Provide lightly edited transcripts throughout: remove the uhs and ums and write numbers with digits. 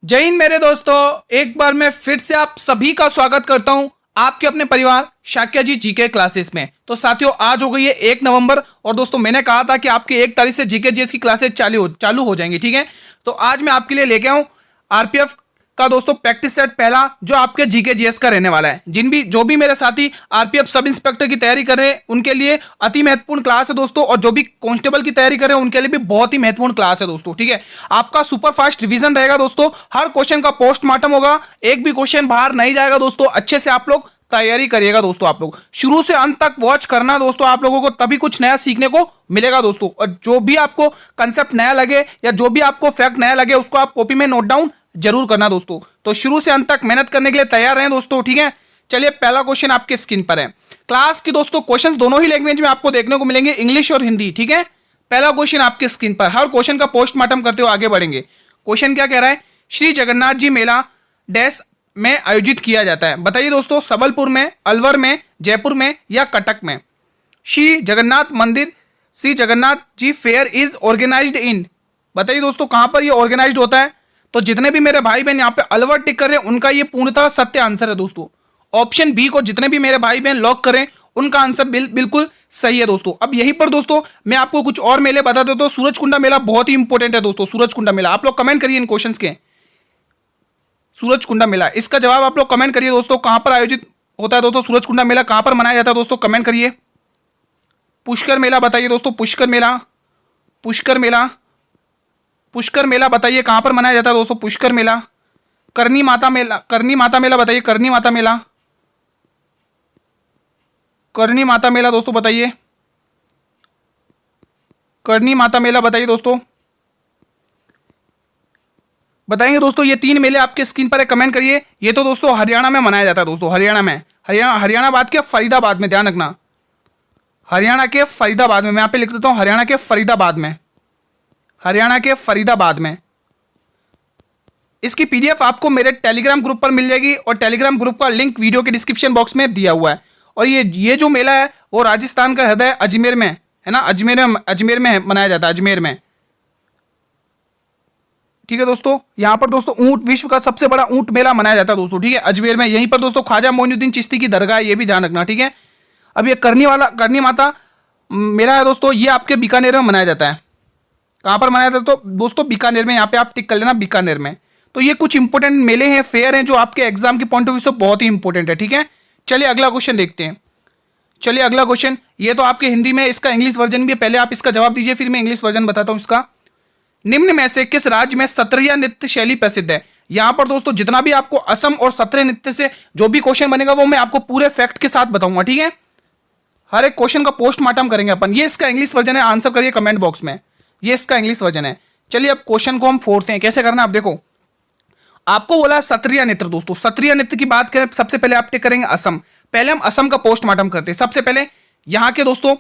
जय हिंद मेरे दोस्तों। एक बार मैं फिर से आप सभी का स्वागत करता हूं आपके अपने परिवार शाक्या जी जीके क्लासेस में। तो साथियों, आज हो गई है 1 नवंबर और दोस्तों मैंने कहा था कि आपकी 1 तारीख से जीके जीएस की क्लासेस चालू हो जाएंगी। ठीक है, तो आज मैं आपके लिए लेके आऊं आरपीएफ का दोस्तों प्रैक्टिस सेट पहला, जो आपके जीके जीएस का रहने वाला है। जो भी मेरे साथी आरपीएफ सब इंस्पेक्टर की तैयारी कर रहे हैं उनके लिए अति महत्वपूर्ण क्लास है दोस्तों, और जो भी कांस्टेबल की तैयारी कर रहे हैं उनके लिए भी बहुत ही महत्वपूर्ण क्लास है दोस्तों। ठीक है, आपका सुपर फास्ट रिवीजन रहेगा दोस्तों, हर क्वेश्चन का पोस्टमार्टम होगा, एक भी क्वेश्चन बाहर नहीं जाएगा दोस्तों। अच्छे से आप लोग तैयारी करिएगा दोस्तों, आप लोग शुरू से अंत तक वॉच करना दोस्तों, आप लोगों को तभी कुछ नया सीखने को मिलेगा दोस्तों। और जो भी आपको कंसेप्ट नया लगे या जो भी आपको फैक्ट नया लगे उसको आप कॉपी में नोट डाउन जरूर करना दोस्तों। तो शुरू से अंत तक मेहनत करने के लिए तैयार रहें दोस्तों। ठीक है, चलिए पहला क्वेश्चन आपके स्क्रीन पर है। क्लास की दोस्तों क्वेश्चंस दोनों ही लैंग्वेज में आपको देखने को मिलेंगे, इंग्लिश और हिंदी। ठीक है, पहला क्वेश्चन आपके स्क्रीन पर, हर क्वेश्चन का पोस्टमार्टम करते हुए आगे बढ़ेंगे। क्वेश्चन क्या कह रहा है? श्री जगन्नाथ जी मेला डैश में आयोजित किया जाता है। बताइए दोस्तों, सबलपुर में, अलवर में, जयपुर में या कटक में? श्री जगन्नाथ मंदिर, Shri Jagannath ji fair is organised इन, बताइए दोस्तों कहां पर ये ऑर्गेनाइज्ड होता है? तो जितने भी मेरे भाई बहन यहाँ पे अलवर टिक कर रहे हैं उनका ये पूर्णतः सत्य आंसर है दोस्तों। ऑप्शन बी को जितने भी मेरे भाई बहन लॉक करें उनका आंसर बिल्कुल सही है दोस्तों। अब यहीं पर दोस्तों मैं आपको कुछ और मेले बता देता हूँ। सूरजकुंडा मेला बहुत ही इंपॉर्टेंट है दोस्तों। सूरजकुंडा मेला आप लोग कमेंट करिए इन क्वेश्चंस के। सूरजकुंडा मेला, इसका जवाब आप लोग कमेंट करिए दोस्तों, कहां पर आयोजित होता है दोस्तों? सूरजकुंडा मेला कहां पर मनाया जाता है दोस्तों? कमेंट करिए। पुष्कर मेला बताइए दोस्तों, पुष्कर मेला, पुष्कर मेला, पुष्कर मेला बताइए कहां पर मनाया जाता है दोस्तों? पुष्कर मेला। करनी माता मेला, करनी माता मेला बताइए, करनी माता मेला, करनी माता मेला दोस्तों बताइए, करनी माता मेला बताइए दोस्तों। बताएंगे दोस्तों, ये 3 मेले आपके स्क्रीन पर है, कमेंट करिए। ये तो दोस्तों हरियाणा में मनाया जाता है दोस्तों, हरियाणा में, हरियाणाबाद के फरीदाबाद में, ध्यान रखना, हरियाणा के फरीदाबाद में। मैं यहाँ पे लिख देता हूँ हरियाणा के फरीदाबाद में, हरियाणा के फरीदाबाद में। इसकी पीडीएफ आपको मेरे टेलीग्राम ग्रुप पर मिल जाएगी और टेलीग्राम ग्रुप का लिंक वीडियो के डिस्क्रिप्शन बॉक्स में दिया हुआ है। और ये जो मेला है वो राजस्थान का हृदय अजमेर में है ना, अजमेर में मनाया जाता है, अजमेर में। ठीक है दोस्तों, यहाँ पर दोस्तों ऊंट, विश्व का सबसे बड़ा ऊंट मेला मनाया जाता है दोस्तों। ठीक है, अजमेर में। यहीं पर दोस्तों ख्वाजा मोइनुद्दीन चिश्ती की दरगाह है, ये भी ध्यान रखना। ठीक है, अब ये करनी माता मेला है दोस्तों, ये आपके बीकानेर में मनाया जाता है। कहाँ पर मनाया जाता है तो दोस्तों? बीकानेर में। यहाँ पे आप टिक कर लेना, बीकानेर में। तो ये कुछ इंपॉर्टेंट मेले हैं, फेयर हैं, जो आपके एग्जाम के पॉइंट ऑफ व्यू से बहुत ही इंपॉर्टेंट है। ठीक है, चलिए अगला क्वेश्चन देखते हैं। चलिए अगला क्वेश्चन, ये तो आपके हिंदी में, इसका इंग्लिश वर्जन भी है। पहले आप इसका जवाब दीजिए, फिर मैं इंग्लिश वर्जन बताता हूँ इसका। निम्न में से किस राज्य में सत्रिया नृत्य शैली प्रसिद्ध है? यहां पर दोस्तों जितना भी आपको असम और सत्रिया नृत्य से जो भी क्वेश्चन बनेगा वो मैं आपको पूरे फैक्ट के साथ बताऊंगा। ठीक है, हर एक क्वेश्चन का पोस्टमार्टम करेंगे अपन। ये इसका इंग्लिश वर्जन है, आंसर करिए कमेंट बॉक्स में, ये इसका इंग्लिश वर्जन है। चलिए अब क्वेश्चन को हम फोड़ते हैं, कैसे करना है आप देखो। आपको बोला सत्रिया नृत्य दोस्तों, सत्रिया नृत्य की बात करें सबसे पहले आप टिक करेंगे असम। पहले हम असम का पोस्टमार्टम करते हैं। सबसे पहले यहाँ के दोस्तों,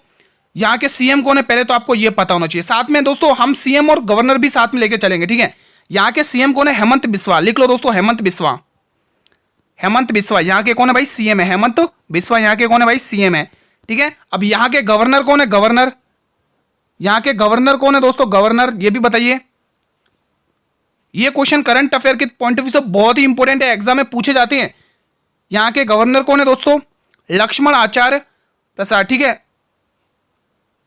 यहाँ के सीएम कौन है पहले तो आपको ये पता होना चाहिए। साथ में दोस्तों हम सीएम और गवर्नर भी साथ में लेके चलेंगे। ठीक है, यहाँ के सीएम कौन है? हेमंत बिस्वा, लिख लो दोस्तों, हेमंत बिस्वा, हेमंत बिस्वा यहाँ के कौन है भाई? सीएम है। हेमंत बिस्वा यहाँ के कौन है भाई? सीएम है। ठीक है, अब यहाँ के गवर्नर कौन है? गवर्नर, यहाँ के गवर्नर कौन है दोस्तों? गवर्नर, ये भी बताइए। ये क्वेश्चन करंट अफेयर के पॉइंट ऑफ व्यू से बहुत ही इंपॉर्टेंट है, एग्जाम में पूछे जाते हैं। यहाँ के गवर्नर कौन है दोस्तों? लक्ष्मण आचार्य प्रसाद। ठीक है,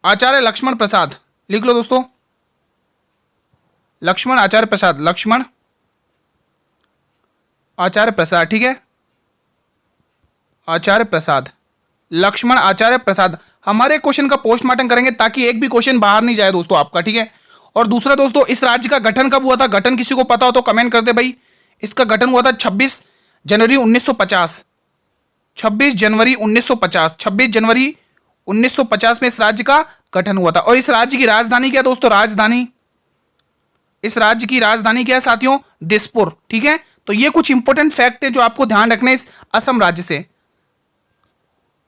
आचार्य लक्ष्मण प्रसाद, लिख लो दोस्तों, लक्ष्मण आचार्य प्रसाद, लक्ष्मण आचार्य प्रसाद। ठीक है, आचार्य प्रसाद, लक्ष्मण आचार्य प्रसाद। हमारे क्वेश्चन का पोस्टमार्टम करेंगे ताकि एक भी क्वेश्चन बाहर नहीं जाए दोस्तों आपका। ठीक है, और दूसरा दोस्तों, इस राज्य का गठन कब हुआ था? गठन किसी को पता हो तो कमेंट कर दे भाई। इसका गठन हुआ था 26 जनवरी 1950, 26 जनवरी 1950, 26 जनवरी 1950 में इस राज्य का गठन हुआ था। और इस राज्य की राजधानी क्या है दोस्तों? राजधानी, इस राज्य की राजधानी क्या है साथियों? दिसपुर। ठीक है, तो ये कुछ इंपॉर्टेंट फैक्ट है जो आपको ध्यान रखना है इस असम राज्य से।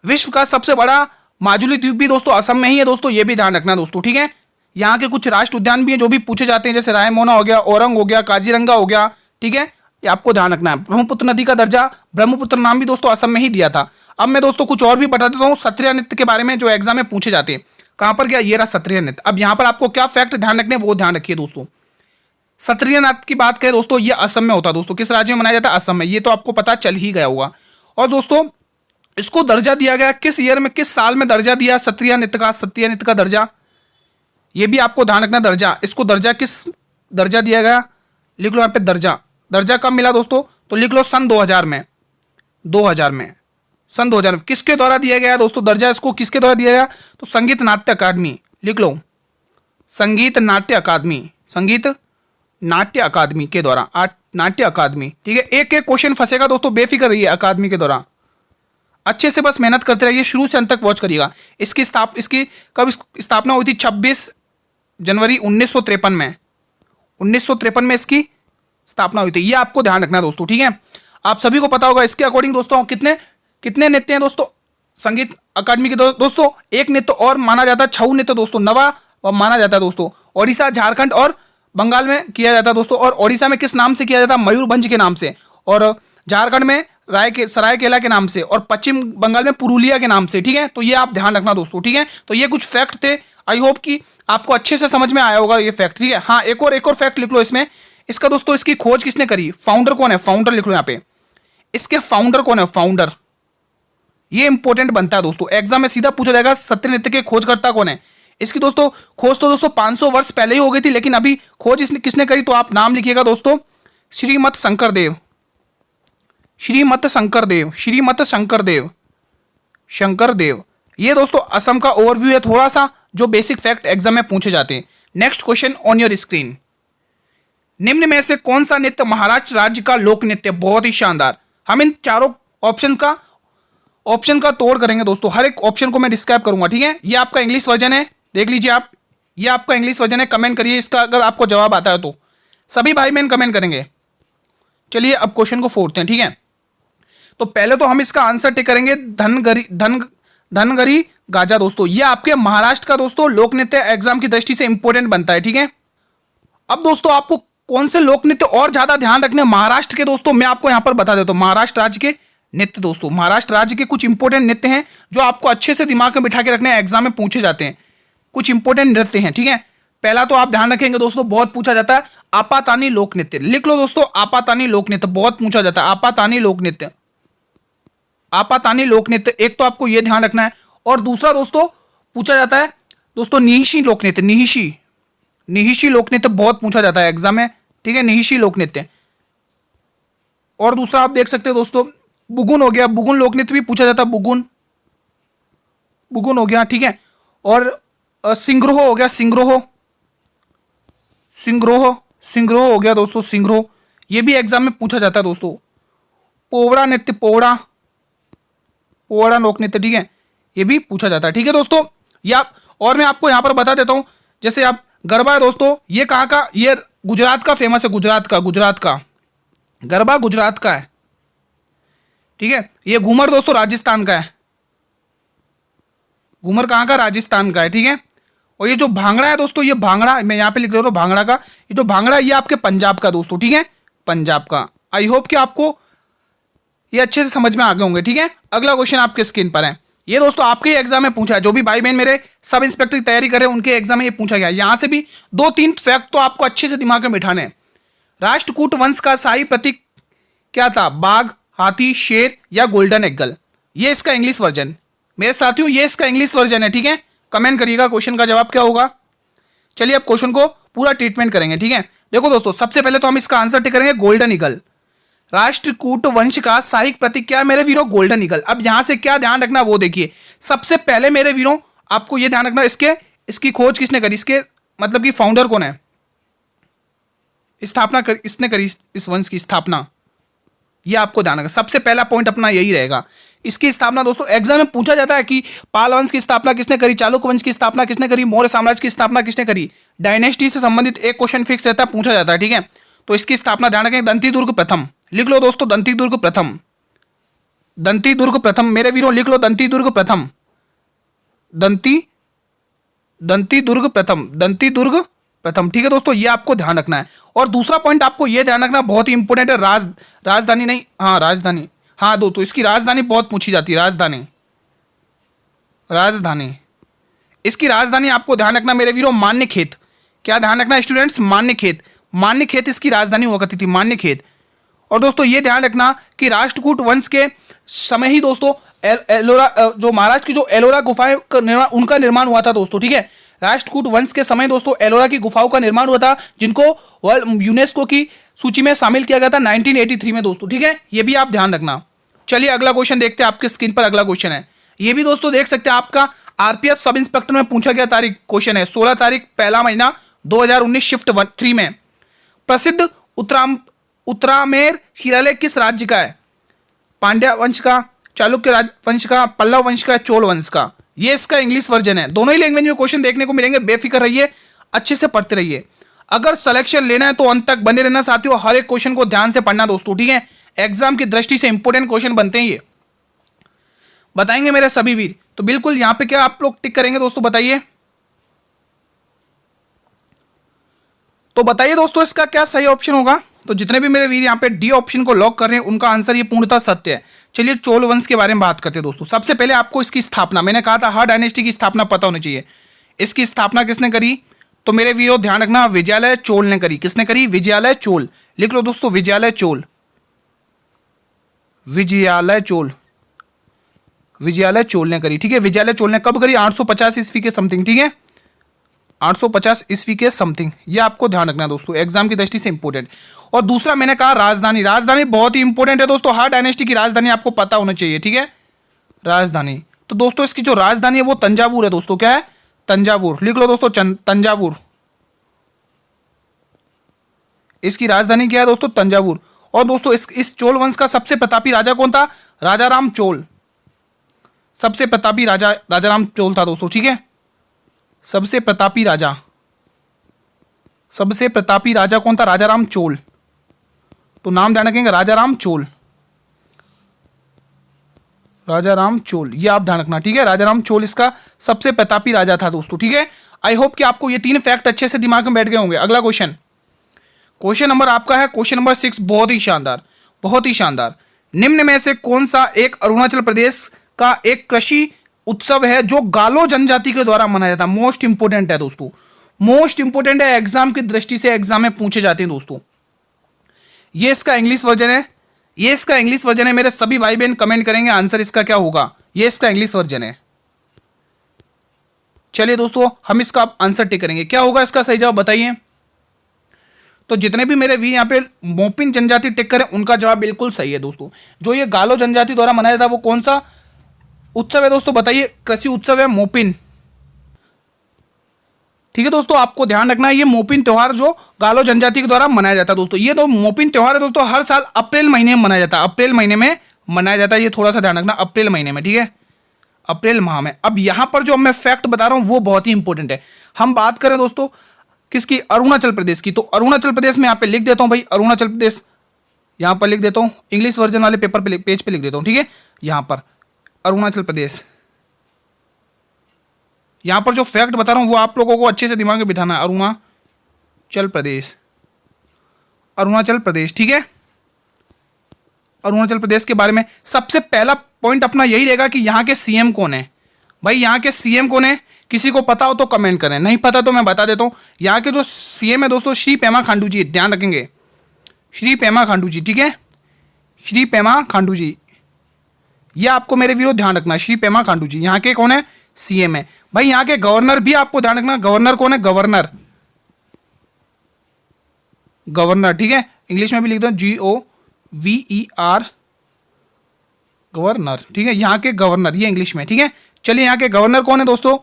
विश्व का सबसे बड़ा माजुली द्वीप भी दोस्तों असम में ही है दोस्तों, ये भी ध्यान रखना दोस्तों। ठीक है, यहाँ के कुछ राष्ट्र उद्यान भी हैं जो भी पूछे जाते हैं, जैसे रायमोना हो गया, औरंग हो गया, काजीरंगा हो गया। ठीक है, ये आपको ध्यान रखना है। ब्रह्मपुत्र नदी का दर्जा, ब्रह्मपुत्र नाम भी दोस्तों असम में ही दिया था। अब मैं दोस्तों कुछ और भी बता देता हूँ सत्रिया नृत्य के बारे में जो एग्जाम में पूछे जाते हैं। कहां पर गया? ये रहा सत्रिया नृत्य। अब यहां पर आपको क्या फैक्ट ध्यान रखने वो ध्यान रखिए दोस्तों। क्षत्रिय नाट्य की बात करें दोस्तों, ये असम में होता है दोस्तों। किस राज्य में मनाया जाता है? असम में। ये तो आपको पता चल ही गया होगा। और दोस्तों इसको दर्जा दिया गया किस ईयर में, किस साल में दर्जा दिया क्षत्रिय नृत्य का, क्षत्रिय नृत्य का दर्जा, ये भी आपको ध्यान रखना। दर्जा, इसको दर्जा किस दर्जा दिया गया, लिख लो यहाँ पे दर्जा। दर्जा कब मिला दोस्तों? तो लिख लो सन 2000 में। 2000 में, सन 2000 में। किसके द्वारा दिया गया दोस्तों दर्जा? इसको किसके द्वारा दिया गया? तो संगीत नाट्य अकादमी, लिख लो संगीत नाट्य अकादमी, संगीत नाट्य अकादमी के द्वारा, नाट्य अकादमी। ठीक है, एक एक क्वेश्चन फंसेगा दोस्तों, बेफिक्र रहिए। अकादमी के द्वारा अच्छे से बस मेहनत करते रहिए, शुरू से अंत तक वॉच करिएगा। इसकी कब स्थापना हुई थी? 26 जनवरी 1953 में। 1953 में इसकी स्थापना हुई थी। ये आपको ध्यान रखना है दोस्तों। ठीक है, आप सभी को पता होगा। इसके अकॉर्डिंग दोस्तों कितने कितने नृत्य हैं दोस्तों संगीत अकादमी के दोस्तों? एक नृत्य और माना जाता है, छऊ नृत्य दोस्तों, नवा माना जाता है दोस्तों। ओडिशा, झारखंड और बंगाल में किया जाता है दोस्तों। और ओडिशा में किस नाम से किया जाता है? मयूरभंज के नाम से। और झारखंड में सरायकेला के नाम से। और पश्चिम बंगाल में पुरुलिया के नाम से। ठीक है, तो ये आप ध्यान रखना दोस्तों। ठीक है, तो ये कुछ फैक्ट थे। आई होप कि आपको अच्छे से समझ में आया होगा ये फैक्ट। ठीक है, हाँ एक और फैक्ट लिख लो इसमें। इसका दोस्तों इसकी खोज किसने करी? फाउंडर कौन है? फाउंडर लिख लो यहाँ पे। इसके फाउंडर कौन है? फाउंडर, ये इंपॉर्टेंट बनता है दोस्तों। एग्जाम में सीधा पूछा जाएगा सत्य नृत्य के खोजकर्ता कौन है। इसकी दोस्तों खोज तो दोस्तों 500 वर्ष पहले ही हो गई थी, लेकिन अभी खोज इसने किसने करी? तो आप नाम लिखिएगा दोस्तों, श्रीमत शंकरदेव, श्रीमत शंकरदेव, श्रीमत शंकरदेव, शंकरदेव। ये दोस्तों असम का ओवरव्यू है थोड़ा सा, जो बेसिक फैक्ट एग्जाम में पूछे जाते हैं। Next question on your screen. निम्न में से कौन सा नृत्य महाराष्ट्र राज्य का लोक नृत्य? बहुत ही शानदार। हम इन चारों ऑप्शन का तोड़ करेंगे दोस्तों। हर एक ऑप्शन को मैं डिस्क्राइब करूंगा। ठीक है, ये आपका इंग्लिश वर्जन है, देख लीजिए आप। ये आपका इंग्लिश वर्जन है। कमेंट करिए इसका अगर आपको जवाब आता है तो। सभी भाई बहन कमेंट करेंगे। चलिए अब क्वेश्चन को फोड़ते हैं। ठीक है, तो पहले तो हम इसका आंसर टिक करेंगे धनगरी गाजा दोस्तों। ये आपके महाराष्ट्र का दोस्तों लोक नृत्य एग्जाम की दृष्टि से इंपॉर्टेंट बनता है। ठीक है, अब दोस्तों आपको कौन से लोक नृत्य और ज्यादा ध्यान रखने महाराष्ट्र के दोस्तों, मैं आपको यहां पर बता देता हूं। महाराष्ट्र राज्य के नृत्य दोस्तों, महाराष्ट्र राज्य के कुछ इंपॉर्टेंट नृत्य हैं जो आपको अच्छे से दिमाग में बिठा के रखने एग्जाम में पूछे जाते हैं। कुछ इंपॉर्टेंट नृत्य हैं। ठीक है, पहला तो आप ध्यान रखेंगे दोस्तों, बहुत पूछा जाता है आपातानी लोक नृत्य। लिख लो दोस्तों, आपातानी लोक नृत्य बहुत पूछा जाता है। आपातानी लोक नृत्य, आपातानी लोक नृत्य, एक तो आपको यह ध्यान रखना है। और दूसरा दोस्तों पूछा जाता है दोस्तों निहिशी लोक नृत्य, निहिशी, निहिशी लोक नृत्य बहुत पूछा जाता है एग्जाम में। ठीक है, निहिशी लोक नृत्य। और दूसरा आप देख सकते हो दोस्तों बुगुन हो गया, बुगुन लोक नृत्य भी पूछा जाता है। बुगुन, बुगुन हो गया। ठीक है, और सिंग्रोह हो गया, सिंग्रोह, सिंग्रोह, सिंग्रोह हो गया दोस्तों, सिंग्रोह, ये भी एग्जाम में पूछा जाता है दोस्तों। पोवड़ा नृत्य, पोवड़ा, पोवड़ा लोक नृत्य। ठीक है, ये भी पूछा जाता है। ठीक है दोस्तों, ये आप, और मैं आपको यहां पर बता देता हूं, जैसे आप गरबा है दोस्तों, ये कहाँ का? ये गुजरात का फेमस है, गुजरात का, गुजरात का गरबा गुजरात का है। ठीक है, ये घूमर दोस्तों राजस्थान का है। घूमर कहाँ का? राजस्थान का है। ठीक है, और ये जो भांगड़ा है दोस्तों, ये भांगड़ा मैं यहाँ पे लिख रहा हूँ भांगड़ा का, ये जो भांगड़ा ये आपके पंजाब का दोस्तों। ठीक है, पंजाब का। आई होप कि आपको ये अच्छे से समझ में आ गए होंगे। ठीक है, अगला क्वेश्चन आपके स्क्रीन पर है। ये दोस्तों आपके एग्जाम में पूछा है, जो भी भाई बहन मेरे सब इंस्पेक्टर की तैयारी करें उनके एग्जाम में ये पूछा गया। यहां से भी 2-3 फैक्ट तो आपको अच्छे से दिमाग में बिठाने। राष्ट्रकूट वंश का शाही प्रतीक क्या था? बाघ, हाथी, शेर या गोल्डन एगल? ये इसका इंग्लिश वर्जन मेरे साथियों, ये इसका इंग्लिश वर्जन है। ठीक है, कमेंट करिएगा क्वेश्चन का जवाब क्या होगा। चलिए अब क्वेश्चन को पूरा ट्रीटमेंट करेंगे। ठीक है, देखो दोस्तों सबसे पहले तो हम इसका आंसर टिक करेंगे गोल्डन ईगल। राष्ट्रकूट वंश का साहिक प्रतीक क्या है मेरे वीरों? Golden eagle. अब यहां से क्या ध्यान रखना वो देखिए। सबसे पहले मेरे वीरों आपको यह ध्यान रखना, इसकी खोज किसने करी? इसके मतलब कि फाउंडर कौन है? स्थापना इसने करी, इस वंश की स्थापना, यह आपको ध्यान रखना। सबसे पहला पॉइंट अपना यही रहेगा। इसकी स्थापना दोस्तों एग्जाम में पूछा जाता है कि पाल वंश की स्थापना किसने करी, चालुक्य वंश की स्थापना किसने करी, मौर्य साम्राज्य की स्थापना किसने करी। डायनेस्टी से संबंधित एक क्वेश्चन फिक्स रहता है, पूछा जाता है। ठीक है, तो इसकी स्थापना ध्यान रखें, दंती दुर्ग प्रथम। लिख लो दोस्तों दंती दुर्ग प्रथम, दंती दुर्ग प्रथम मेरे वीरों, लिख लो दंती दुर्ग प्रथम, दंती दुर्ग प्रथम, दंती दुर्ग प्रथम। ठीक है दोस्तों, ये आपको ध्यान रखना है। और दूसरा पॉइंट आपको ये ध्यान रखना बहुत ही इंपॉर्टेंट है, राजधानी नहीं, हाँ राजधानी, हाँ दोस्तों इसकी राजधानी बहुत पूछी जाती है। राजधानी, राजधानी, इसकी राजधानी आपको ध्यान रखना मेरे वीरों, मान्य खेत। क्या ध्यान रखना स्टूडेंट्स? मान्य खेत, मान्यखेत इसकी राजधानी हुआ करती थी, मान्यखेत। और दोस्तों ये ध्यान रखना कि राष्ट्रकूट वंश के समय ही दोस्तों एलोरा जो महाराष्ट्र की जो एलोरा गुफाएं का निर्माण, उनका निर्माण हुआ था दोस्तों, ठीक है। राष्ट्रकूट वंश के समय दोस्तों एलोरा की गुफाओं का निर्माण हुआ था, जिनको वर्ल्ड यूनेस्को की सूची में शामिल किया गया था 1983 में दोस्तों, ठीक है। ये भी आप ध्यान रखना। चलिए अगला क्वेश्चन देखते हैं, आपके स्क्रीन पर अगला क्वेश्चन है। ये भी दोस्तों देख सकते हैं, आपका आरपीएफ सब इंस्पेक्टर में पूछा गया तारीख क्वेश्चन है, 16 तारीख पहला महीना 2019 शिफ्ट 3 में। प्रसिद्ध उत्तरामेर शिलालेख किस राज्य का है? पांड्या वंश का, चालुक्य राजवंश का, पल्लव वंश का, चोल वंश का। ये इसका इंग्लिश वर्जन है। दोनों ही लैंग्वेज में क्वेश्चन देखने को मिलेंगे, बेफिक्र रहिए, अच्छे से पढ़ते रहिए। अगर सिलेक्शन लेना है तो अंत तक बने रहना साथियों, हर एक क्वेश्चन को ध्यान से पढ़ना दोस्तों, ठीक है। एग्जाम की दृष्टि से इंपॉर्टेंट क्वेश्चन बनते हैं ये, बताएंगे मेरे सभी वीर। तो बिल्कुल यहां पे क्या आप लोग टिक करेंगे दोस्तों, बताइए। तो बताइए दोस्तों इसका क्या सही ऑप्शन होगा। तो जितने भी मेरे वीर यहाँ पे डी ऑप्शन को लॉक कर रहे हैं, उनका आंसर ये पूर्णतः सत्य है। चलिए चोल वंश के बारे में बात करते हैं दोस्तों। सबसे पहले आपको इसकी स्थापना, मैंने कहा था हर डायनेस्टी की स्थापना पता होनी चाहिए। इसकी स्थापना किसने करी? तो मेरे वीरों ध्यान रखना, विजयालय चोल ने करी। किसने करी? विजयालय चोल। लिख लो दोस्तों, विजयालय चोल, विजयालय चोल, विजयालय चोल ने करी, ठीक है। विजयालय चोल ने कब करी? 850 ईस्वी के समथिंग, ठीक है, 850 ईस्वी के समथिंग। ये आपको ध्यान रखना दोस्तों, एग्जाम की दृष्टि से इंपॉर्टेंट। और दूसरा मैंने कहा राजधानी, राजधानी बहुत ही इंपॉर्टेंट है दोस्तों, हर डायनेस्टी की राजधानी आपको पता होना चाहिए, ठीक है। राजधानी, तो दोस्तों इसकी जो राजधानी है वो तंजावुर है दोस्तों। क्या है? तंजावुर। लिख लो दोस्तों, तंजावुर। इसकी राजधानी क्या है दोस्तों? तंजावुर। और दोस्तों इस चोल वंश का सबसे प्रतापी राजा कौन था? राजाराम चोल। सबसे प्रतापी राजा राजाराम चोल था दोस्तों, ठीक है। सबसे प्रतापी राजा, सबसे प्रतापी राजा कौन था? राजाराम चोल। तो नाम ध्यान रखेंगे, राजाराम चोल, राजाराम चोल, ये आप ध्यान रखना, ठीक है। राजाराम चोल इसका सबसे प्रतापी राजा था दोस्तों, ठीक है। आई होप कि आपको ये 3 फैक्ट अच्छे से दिमाग में बैठ गए होंगे। अगला क्वेश्चन, क्वेश्चन नंबर आपका है क्वेश्चन नंबर 6, बहुत ही शानदार, बहुत ही शानदार। निम्न में से कौन सा एक अरुणाचल प्रदेश का एक कृषि उत्सव है जो गालो जनजाति के द्वारा मनाया जाता है? मोस्ट इंपोर्टेंट है दोस्तों, मोस्ट इंपोर्टेंट है, एग्जाम की दृष्टि से एग्जाम में पूछे जाते हैं दोस्तों। ये इसका इंग्लिश वर्जन है, ये इसका इंग्लिश वर्जन है। मेरे सभी भाई बहन कमेंट करेंगे आंसर इसका क्या होगा। ये इसका इंग्लिश वर्जन है। चलिए दोस्तों हम इसका आंसर टिक करेंगे, क्या होगा इसका सही जवाब बताइए। तो जितने भी मेरे वीर यहाँ पे मोपिन जनजाति टिक करें, उनका जवाब बिल्कुल सही है दोस्तों। जो ये गालो जनजाति द्वारा मनाया जाता है वो कौन सा उत्सव है दोस्तों, बताइए। कृषि उत्सव है मोपिन, ठीक है दोस्तों। आपको ध्यान रखना है, ये मोपिन त्योहार जो गालो जनजाति के द्वारा मनाया जाता है दोस्तों। ये तो मोपिन त्योहार है दोस्तों, हर साल अप्रैल महीने में मनाया जाता है, अप्रैल महीने में मनाया जाता है। ये थोड़ा सा ध्यान रखना, अप्रैल महीने में, ठीक है, अप्रैल माह में। अब यहां पर जो मैं फैक्ट बता रहा हूं वो बहुत ही इंपॉर्टेंट है। हम बात करें दोस्तों किसकी? अरुणाचल प्रदेश की। तो अरुणाचल प्रदेश में यहां पे लिख देता हूं भाई, अरुणाचल प्रदेश यहां पर लिख देता हूं, इंग्लिश वर्जन वाले पेपर पे पेज पे लिख देता हूं, ठीक है। यहां पर अरुणाचल प्रदेश, यहां पर जो फैक्ट बता रहा हूं वो आप लोगों को अच्छे से दिमाग में बिठाना है। अरुणाचल प्रदेश, अरुणाचल प्रदेश, ठीक है। अरुणाचल प्रदेश के बारे में सबसे पहला पॉइंट अपना यही रहेगा कि यहाँ के सीएम कौन है। भाई यहाँ के सीएम कौन है? किसी को पता हो तो कमेंट करें, नहीं पता तो मैं बता देता हूँ। यहाँ के जो सीएम है दोस्तों श्री पेमा खांडू जी, ध्यान रखेंगे, श्री पेमा खांडू जी, ठीक है, श्री पेमा खांडू जी। ये आपको मेरे वीरों ध्यान रखना, श्री पेमा खांडू जी यहाँ के कौन है? सीएम है। भाई यहाँ के गवर्नर भी आपको ध्यान रखना, गवर्नर कौन है? गवर्नर, गवर्नर, ठीक है। इंग्लिश में भी लिख दो GOVER, गवर्नर, ठीक है। यहाँ के गवर्नर, ये इंग्लिश में, ठीक है। चलिए यहाँ के गवर्नर कौन है दोस्तों?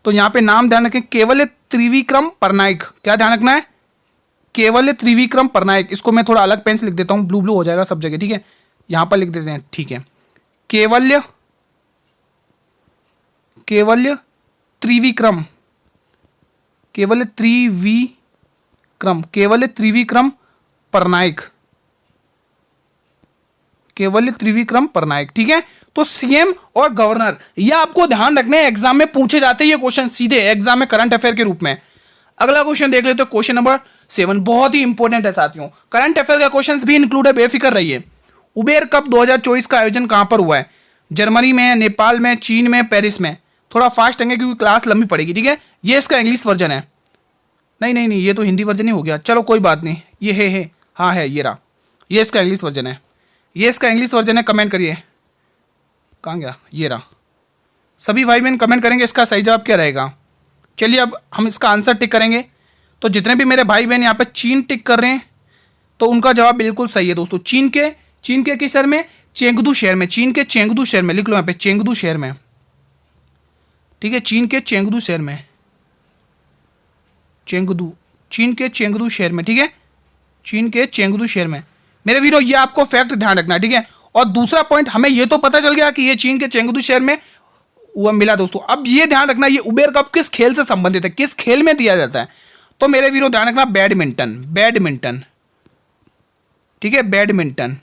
तो यहाँ पे नाम ध्यान रखें, केवल्य त्रिविक्रम परनाइक। क्या ध्यान रखना है? केवल्य त्रिविक्रम परनाइक। इसको मैं थोड़ा अलग पेन से लिख देता हूँ, ब्लू ब्लू हो जाएगा सब जगह, ठीक है। यहाँ पर लिख देते हैं, ठीक है। केवल्य, केवल्य त्रिविक्रम, केवल्य त्रिविक्रम, केवल्य त्रिविक्रम परनाइक, केवल्य त्रिविक्रम परनाइक, ठीक है। तो सीएम और गवर्नर ये आपको ध्यान रखने, एग्जाम में पूछे जाते हैं ये क्वेश्चन सीधे एग्जाम में करंट अफेयर के रूप में। अगला क्वेश्चन देख लेते हैं, क्वेश्चन नंबर 7, बहुत ही इंपॉर्टेंट है साथियों, करंट अफेयर का क्वेश्चन भी इंक्लूड है, बेफिक्र रहिए। उबेर कप 2024 का आयोजन कहां पर हुआ है? जर्मनी में, नेपाल में, चीन में, पेरिस में। थोड़ा फास्ट रहेंगे क्योंकि क्लास लंबी पड़ेगी, ठीक है। ये इसका इंग्लिश वर्जन है, नहीं नहीं नहीं, ये तो हिंदी वर्जन ही हो गया, चलो कोई बात नहीं, ये है हाँ है, ये रहा, ये इसका इंग्लिश वर्जन है, ये इसका इंग्लिश वर्जन है। कमेंट करिए, कहाँ गया, ये रहा। सभी भाई बहन कमेंट करेंगे इसका सही जवाब क्या रहेगा। चलिए अब हम इसका आंसर टिक करेंगे। तो जितने भी मेरे भाई बहन यहाँ पे चीन टिक कर रहे हैं तो उनका जवाब बिल्कुल सही है दोस्तों। चीन के किस शहर में, चेंगदू शहर में, चीन के चेंगदू शहर में, लिख लो यहाँ पे चेंगदू शहर में, ठीक है, चीन के चेंगदू शहर में, चेंगदू, चीन के चेंगदू शहर में, ठीक है, चीन के चेंगदू शहर में। मेरे वीरो ये आपको फैक्ट ध्यान रखना है, ठीक है। और दूसरा पॉइंट, हमें ये तो पता चल गया कि ये चीन के चेंगदू शहर में वो मिला दोस्तों। अब ये ध्यान रखना ये उबेर कप किस खेल से संबंधित है, किस खेल में दिया जाता है। तो मेरे वीरो ध्यान रखना बैडमिंटन, बैडमिंटन, ठीक है, बैडमिंटन,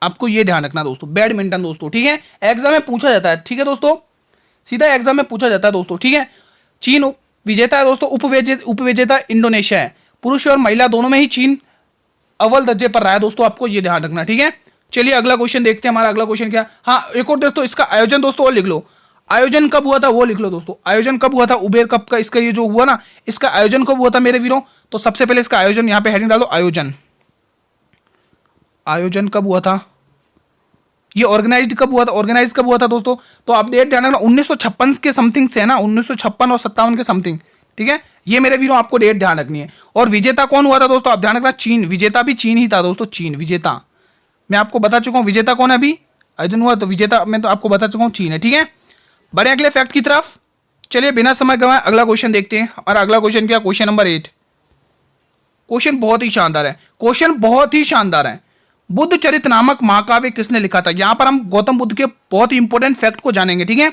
आपको ये ध्यान रखना दोस्तों, बैडमिंटन दोस्तों, ठीक है, एग्जाम में पूछा जाता है, ठीक है दोस्तों, सीधा एग्जाम में पूछा जाता है दोस्तों, ठीक है। चीन विजेता है दोस्तों, उपविजेता इंडोनेशिया है। पुरुष और महिला दोनों में ही चीन अव्वल दर्जे पर रहा है दोस्तों, आपको ये ध्यान रखना, ठीक है। चलिए अगला क्वेश्चन देखते हैं, हमारा अगला क्वेश्चन क्या। हाँ एक और दोस्तों, इसका आयोजन दोस्तों और लिख लो, आयोजन कब हुआ था वो लिख लो दोस्तों, आयोजन कब हुआ था उबेर कप का, इसका ये जो हुआ ना, इसका आयोजन कब हुआ था मेरे वीरों। तो सबसे पहले इसका आयोजन यहाँ पे हेडिंग डालो, आयोजन, आयोजन कब हुआ था, ये ऑर्गेनाइज्ड कब हुआ था, ऑर्गेनाइज कब हुआ था दोस्तों। तो आप डेट ध्यान रखना 1956 के समथिंग से है ना, 1956 और 57 के समथिंग, ठीक है, ये मेरे वीरों आपको डेट ध्यान रखनी है। और विजेता कौन हुआ था दोस्तों, आप ध्यान रखना चीन, विजेता भी चीन ही था दोस्तों, चीन विजेता, मैं आपको बता चुका हूँ विजेता कौन है, अभी आयोजन हुआ तो विजेता मैं तो आपको बता चुका हूँ चीन है, ठीक है। बड़े अगले फैक्ट की तरफ चलिए बिना समय गवाए अगला क्वेश्चन देखते हैं। हमारा अगला क्वेश्चन क्या, क्वेश्चन नंबर 8। क्वेश्चन बहुत ही शानदार है, क्वेश्चन बहुत ही शानदार है। बुद्ध चरित नामक महाकाव्य किसने लिखा था। यहां पर हम गौतम बुद्ध के बहुत ही इंपॉर्टेंट फैक्ट को जानेंगे, ठीक है।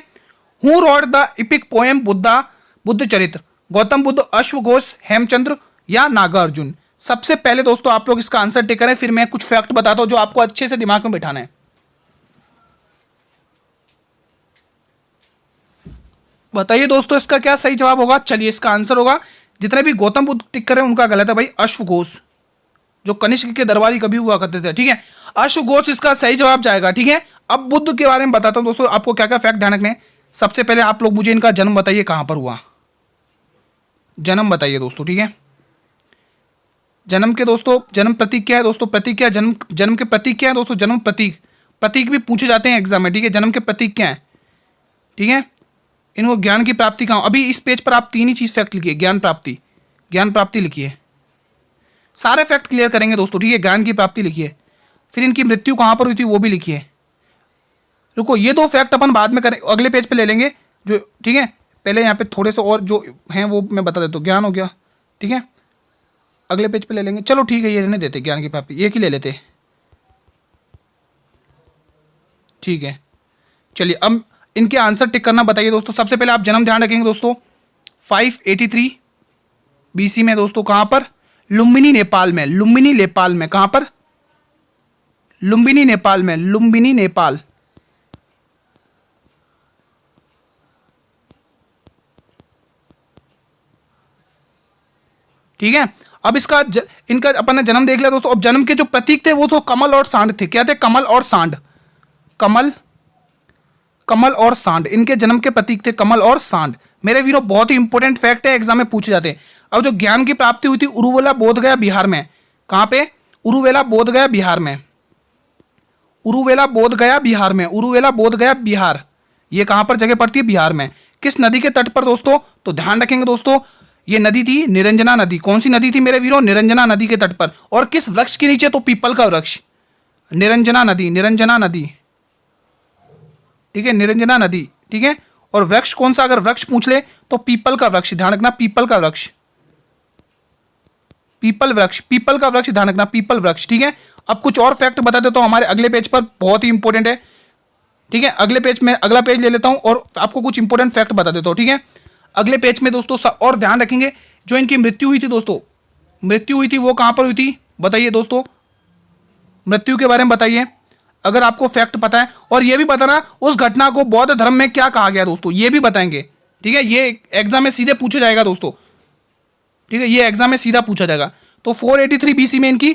Who rot the EPIC poem Buddha चरित्र, गौतम बुद्ध, अश्वघोष, हेमचंद्र या नागार्जुन। सबसे पहले दोस्तों आप लोग इसका आंसर टिक करें, फिर मैं कुछ फैक्ट बताता हूं जो आपको अच्छे से दिमाग में बिठाना है। बताइए दोस्तों इसका क्या सही जवाब होगा। चलिए इसका आंसर होगा, जितने भी गौतम बुद्ध टिक कर रहे हैं उनका गलत है भाई, अश्वघोष, जो कनिष्क के दरबारी कभी हुआ करते थे, ठीक है, अश्वघोष इसका सही जवाब जाएगा, ठीक है। अब बुद्ध के बारे में बताता हूं दोस्तों, आपको क्या क्या फैक्ट ध्यान रखने। सबसे पहले आप लोग मुझे इनका जन्म बताइए, कहां पर हुआ, जन्म बताइए दोस्तों, ठीक है। जन्म के दोस्तों, जन्म प्रतीक क्या है दोस्तों, प्रतीक क्या है, जन्म के प्रतीक क्या है दोस्तों, जन्म प्रतीक, प्रतीक भी पूछे जाते हैं एग्जाम में, ठीक है। जन्म के प्रतीक क्या है, ठीक है। इनको ज्ञान की प्राप्ति कहाँ, अभी इस पेज पर आप 3 ही चीज फैक्ट लिखिए, ज्ञान प्राप्ति, ज्ञान प्राप्ति लिखिए, सारे फैक्ट क्लियर करेंगे दोस्तों, ठीक है। ज्ञान की प्राप्ति लिखिए, फिर इनकी मृत्यु कहाँ पर हुई थी वो भी लिखिए। रुको ये 2 फैक्ट अपन बाद में करें, अगले पेज पे ले लेंगे जो, ठीक है। पहले यहाँ पे थोड़े से और जो हैं वो मैं बता देता हूँ। ज्ञान हो गया, ठीक है, अगले पेज पे ले लेंगे, चलो ठीक है, ये रहने देते, ज्ञान की प्राप्ति एक ही ले लेते, ठीक है। चलिए अब इनके आंसर टिक करना बताइए दोस्तों। सबसे पहले आप जन्म ध्यान रखेंगे दोस्तों, 583 BC में दोस्तों, कहां पर, लुम्बिनी नेपाल में, लुम्बिनी नेपाल में, कहां पर, लुम्बिनी नेपाल में, लुम्बिनी नेपाल, ठीक है। अब इसका इनका अपन ने जन्म देख लिया दोस्तों। अब जन्म के जो प्रतीक थे वो तो कमल और सांड थे, क्या थे, कमल और सांड, कमल और सांड, इनके जन्म के प्रतीक थे कमल और सांड। मेरे वीरों बहुत ही इंपॉर्टेंट फैक्ट है, एग्जाम में पूछे जाते हैं। अब जो ज्ञान की प्राप्ति हुई थी उरुवेला बोधगया बिहार में, कहां पे, उरुवेला बोधगया बिहार में, उरुवेला बोधगया बिहार में, उरुवेला बोधगया बिहार, ये कहां पर जगह पड़ती है, बिहार में। किस नदी के तट पर दोस्तों, तो ध्यान रखेंगे दोस्तों, ये नदी थी निरंजना नदी। कौन सी नदी थी मेरे वीरों, निरंजना नदी के तट पर। और किस वृक्ष के नीचे, तो पीपल का वृक्ष, निरंजना नदी, निरंजना नदी, ठीक है, निरंजना नदी, ठीक है। और वृक्ष कौन सा, अगर वृक्ष पूछ ले तो पीपल का वृक्ष, ध्यान रखना, पीपल का वृक्ष, पीपल वृक्ष, पीपल का वृक्ष, ध्यान रखना, पीपल वृक्ष, ठीक है। अब कुछ और फैक्ट बता देता हूं हमारे अगले पेज पर, बहुत ही इंपॉर्टेंट है, ठीक है। अगले पेज में अगला पेज ले लेता हूं और आपको कुछ इंपॉर्टेंट फैक्ट बता देता हूं, ठीक है। अगले पेज में दोस्तों और ध्यान रखेंगे, जो इनकी मृत्यु हुई थी दोस्तों, मृत्यु हुई थी वो कहां पर हुई थी, बताइए दोस्तों, मृत्यु के बारे में बताइए अगर आपको फैक्ट पता है। और ये भी बताना उस घटना को बौद्ध धर्म में क्या कहा गया दोस्तों, ये भी बताएंगे, ठीक है। ये एग्जाम में सीधे पूछा जाएगा दोस्तों, ठीक है, ये एग्जाम में सीधा पूछा जाएगा। तो 483 BC में इनकी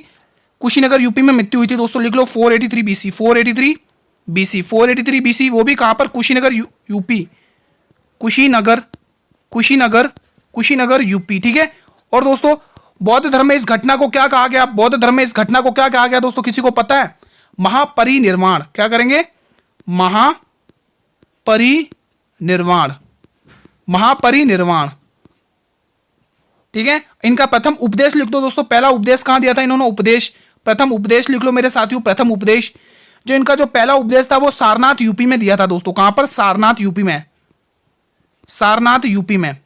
कुशीनगर यूपी में मृत्यु हुई थी दोस्तों, लिख लो 483 BC, 483 BC, 483 BC, वो भी कहां पर, कुशीनगर यूपी, कुशीनगर, कुशीनगर, कुशीनगर यूपी, ठीक है। और दोस्तों बौद्ध धर्म में इस घटना को क्या कहा गया? बौद्ध धर्म में इस घटना को क्या कहा गया दोस्तों, किसी को पता है? महापरिनिर्वाण। क्या करेंगे? महापरिनिर्वाण, महापरिनिर्वाण। ठीक है, इनका प्रथम उपदेश लिख दो दोस्तों। पहला उपदेश कहां दिया था इन्होंने? उपदेश, प्रथम उपदेश लिख लो मेरे साथियों, प्रथम उपदेश। जो इनका जो पहला उपदेश था वो सारनाथ यूपी में दिया था दोस्तों। कहां पर? सारनाथ यूपी में, सारनाथ यूपी में,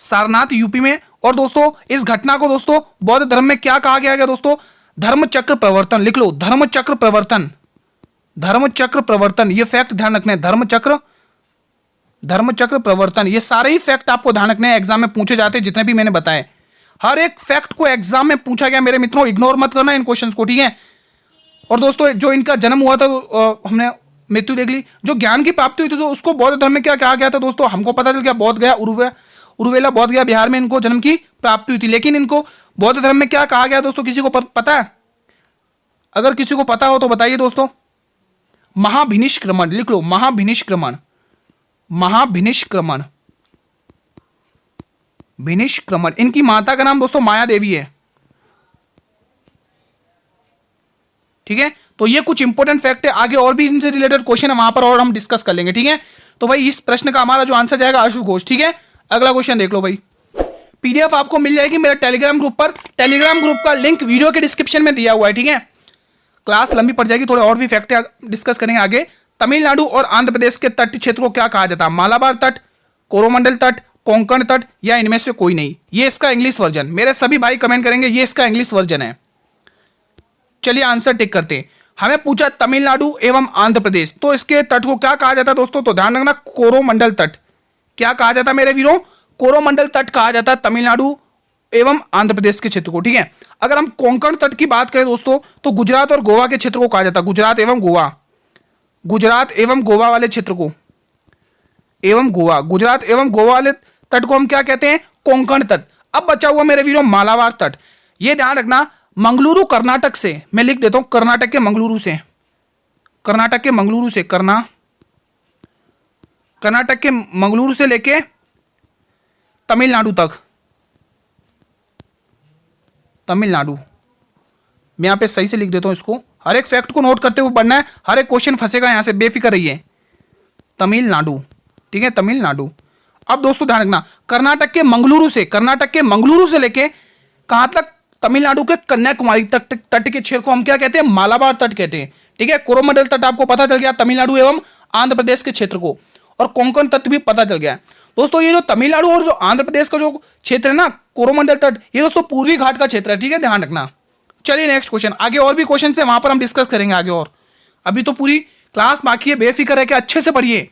सारनाथ यूपी में। और दोस्तों इस घटना को दोस्तों बौद्ध धर्म में क्या कहा गया दोस्तों? धर्मचक्र प्रवर्तन। लिख लो, धर्मचक्र प्रवर्तन, धर्मचक्र प्रवर्तन। ये फैक्ट ध्यान रखने हैं, धर्मचक्र, धर्मचक्र प्रवर्तन। ये सारे ही फैक्ट आपको ध्यान रखने हैं, एग्जाम में पूछे जाते हैं जितने भी मैंने बताए। हर एक फैक्ट को एग्जाम में पूछा गया मेरे मित्रों, इग्नोर मत करना इन क्वेश्चंस को, ठीक है। और दोस्तों जो इनका जन्म हुआ था हमने मृत्यु देख ली। जो ज्ञान की प्राप्ति हुई थी तो उसको बौद्ध धर्म में क्या कहा गया था दोस्तों? हमको पता चल गया बौद्ध गया, उरुवेला बौद्ध गया बिहार में इनको जन्म की प्राप्ति हुई थी। लेकिन इनको बौद्ध धर्म में क्या कहा गया दोस्तों, किसी को पता है? अगर किसी को पता हो तो बताइए दोस्तों। महाभिनिष्क्रमण। लिख लो, महाभिनिष्क्रमण, महाभिनिष्क्रमण, भिनिष्क्रमण। इनकी माता का नाम दोस्तों माया देवी है, ठीक है। तो ये कुछ इंपॉर्टेंट फैक्ट है, आगे और भी इनसे रिलेटेड क्वेश्चन है वहां पर और हम डिस्कस कर लेंगे, ठीक है। तो भाई इस प्रश्न का हमारा जो आंसर जाएगा आशु घोष, ठीक है। अगला क्वेश्चन देख लो भाई। पीडीएफ आपको मिल जाएगी मेरे टेलीग्राम ग्रुप पर। टेलीग्राम ग्रुप का लिंक वीडियो के डिस्क्रिप्शन में दिया हुआ है, ठीक है। क्लास लंबी पड़ जाएगी, थोड़े और भी फैक्ट डिस्कस करेंगे आगे। तमिलनाडु और आंध्र प्रदेश के तटीय क्षेत्र को क्या कहा जाता है? मालाबार तट, कोरोमंडल तट, कोंकण तट, या इनमें से कोई नहीं। ये इसका इंग्लिश वर्जन, मेरे सभी भाई कमेंट करेंगे ये इसका इंग्लिश वर्जन है। चलिए आंसर टिक करते हैं। हमें पूछा तमिलनाडु एवं आंध्र प्रदेश, तो इसके तट को क्या कहा जाता है दोस्तों? तो ध्यान रखना, कोरोमंडल तट। क्या कहा जाता है मेरे वीरों? कोरोमंडल तट कहा जाता है तमिलनाडु एवं आंध्र प्रदेश के क्षेत्र को, ठीक है। अगर हम कोंकण तट की बात करें दोस्तों तो गुजरात और गोवा के क्षेत्र को कहा जाता है, गुजरात एवं गोवा, गुजरात एवं गोवा वाले क्षेत्र को, एवं गोवा, गुजरात एवं गोवा वाले तट को हम क्या कहते हैं? कोंकण तट। अब बचा हुआ मेरे वीरों मालाबार तट। ये ध्यान रखना, मंगलुरु कर्नाटक से, मैं लिख देता हूं कर्नाटक के मंगलुरु से, कर्नाटक के मंगलुरु से, कर्नाटक के मंगलुरु से लेके तमिलनाडु तक, तमिलनाडु। मैं यहां पे सही से लिख देता हूं इसको, हर एक फैक्ट को नोट करते हुए पढ़ना है, हर एक क्वेश्चन फंसेगा यहां से, बेफिक्र रहिए। तमिलनाडु, ठीक है, तमिलनाडु। अब दोस्तों ध्यान रखना, कर्नाटक के मंगलुरु से, कर्नाटक के मंगलुरु से लेके कहां तक? तमिलनाडु के कन्याकुमारी तट के क्षेत्र को हम क्या कहते हैं? मालाबार तट कहते हैं, ठीक है। कोरोमंडल तट आपको पता चल गया, तमिलनाडु एवं आंध्र प्रदेश के क्षेत्र को, और कोंकण तट भी पता चल गया दोस्तों। ये जो तमिलनाडु और जो आंध्र प्रदेश का जो क्षेत्र है ना, कोरोमंडल तट, ये दोस्तों पूर्वी घाट का क्षेत्र है, ठीक है, ध्यान रखना। चलिए नेक्स्ट क्वेश्चन, आगे और भी क्वेश्चन है वहां पर हम डिस्कस करेंगे आगे, और अभी तो पूरी क्लास बाकी है, बेफिक्र है कि अच्छे से पढ़िए